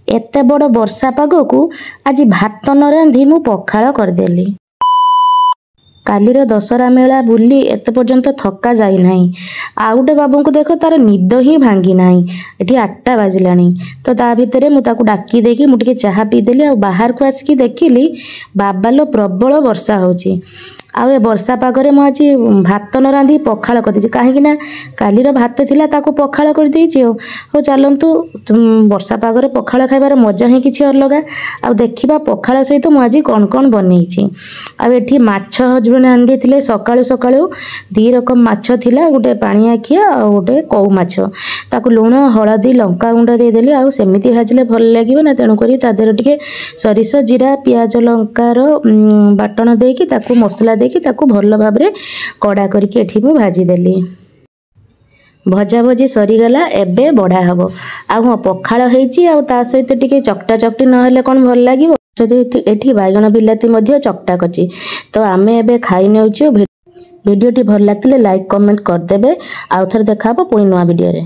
एते बड़ वर्षा पाग को आज भात न रांधि मु पखाल करदेली। कालीर दशहरा मेला बुली एत पर्यंत थका जाई नाही। आ गोटे बाबू को देख तार निद ही भांगी नाही। एठी 8टा बाजिलानी तो ता भितरे मु ताकू डाकी देकी मु टिके चाहा पी देली। आ बाहर को आसिकी देखिली बाबालो प्रबल वर्षा होची। आ ए वर्षा पागरे मु आज भात न रांधि पखाल कर देछि काहे ना कालीर भात थिला ताकू पखाल कर देछि। हो चलंतु वर्षा पागरे पखाल खाइबार मजा ही किछि अलगा। आ देखिबा पखाल सहित मु आज कोन कोन बनेछि। आ एठी माछ हजबेंड आन देथिले सकाळु सकाळु 2 रकम माछ थिला। गोटे पानी आखिया आ गोटे कौ माछ ताकू लूण हळदी लंका गुंड दे देली। आ सेमिति भाजिले भल लागिबो ना तेणु करी ता देर टिके सरिष जीरा प्याज लंकार बाटण देकी ताकू मसला देकी ताकू भल भाबरे कड़ा करके एठी मु भाजी देली। भजा भजी सरीगला एबे बड़ा हबो। आ हाँ पखाल हेची आ ता सहित टिके चकटा चकटी नहेले कोन भल लागिबो। एठी बाइगण बिलाती मध्य चकटा कची तो आमे एबे खाई नेउछु। वीडियोटी भल लागतिले लाइक कमेंट कर देबे। आउ थर देखाबो पुणी नवा वीडियो रे।